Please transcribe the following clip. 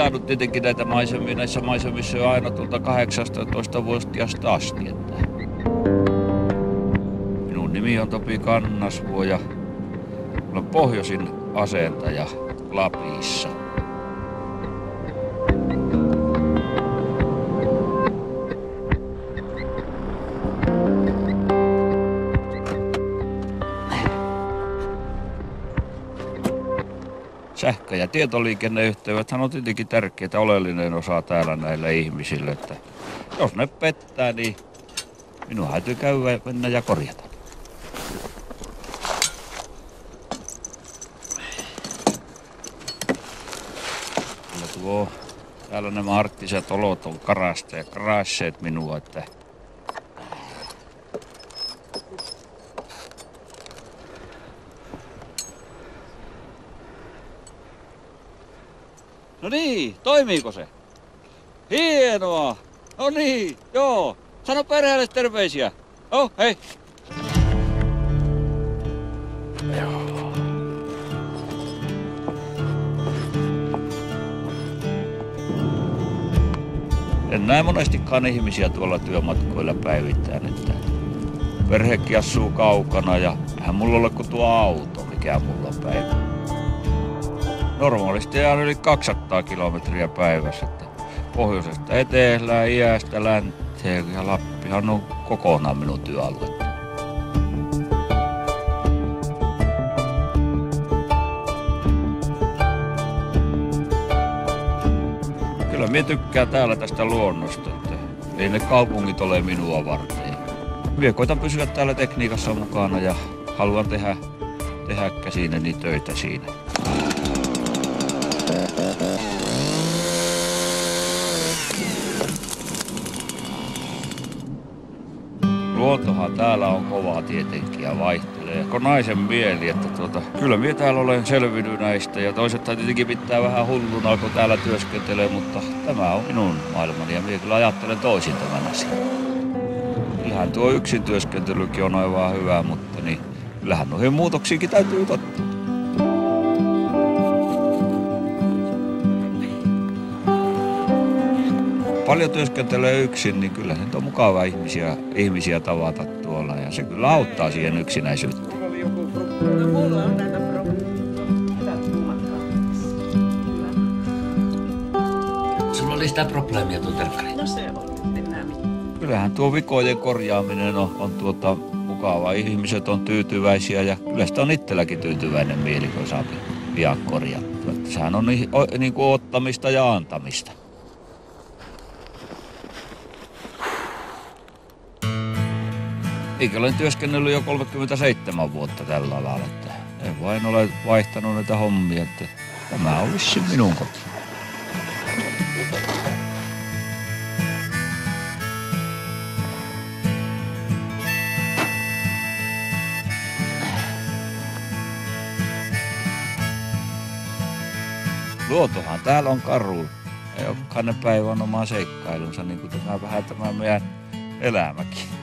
ajanut tietenkin näitä maisemia. Näissä maisemissa on aina tuolta 18-vuotiaasta asti. Että minun nimi on Topi Kannasvuo ja olen pohjoisin asentaja Lapissa. Sähkö- ja tietoliikenneyhteythän on tietenkin tärkeää, oleellinen osa täällä näille ihmisille. Että jos ne pettää, niin minun täytyy käydä, mennä ja korjata. Täällä nämä arktiset olot on karasseet minua, että no niin, toimiiko se? Hienoa! No niin, joo. Sano perheelle terveisiä. Oh, hei! Joo. En näe monestikaan ihmisiä tuolla työmatkoilla päivittäin, että perhekin asuu kaukana ja eihän mulla ole kuin tuo auto, mikä mulla on päivä. Normaalisti ajan yli 200 kilometriä päivässä, että pohjoisesta etelään, idästä länteen ja Lappihan on kokonaan minun työaluetta. Kyllä minä tykkään täällä tästä luonnosta, että ei ne kaupungit ole minua varten. Minä koitan pysyä täällä tekniikassa mukana ja haluan tehdä käsineni töitä siinä. Luontohan täällä on kovaa tietenkin ja vaihtelee. Naisen mieli, että kyllä minä täällä olen selvinnyt näistä ja toiset tietenkin pitää vähän hulluna, kun täällä työskentelee, mutta tämä on minun maailmani ja minä kyllä ajattelen toisin tämän asian. Kyllähän tuo yksin työskentelykin on aivan hyvä, mutta niin, kyllähän noihin muutoksiinkin täytyy tottua. Paljon työskentelee yksin, niin kyllä nyt on mukava ihmisiä tavata tuolla ja se kyllä auttaa siihen yksinäisyyteen. No mulla on näitä Sulla oli sitä probleemia tuon terkkariin? No se on, en näe mitään. Kyllähän tuo vikojen korjaaminen on mukava. Ihmiset on tyytyväisiä ja kyllä sitä on itselläkin tyytyväinen mieli, kun saa pian korjattua. Sehän on niin kuin ottamista ja antamista. Eikä olen työskennellyt jo 37 vuotta tällä alalla. En vain ole vaihtanut näitä hommia, että tämä on vissiin minun koti. Luontohan täällä on karu. Ja jokainen päivä on oma seikkailunsa, niin kuin tämä meidän elämäkin.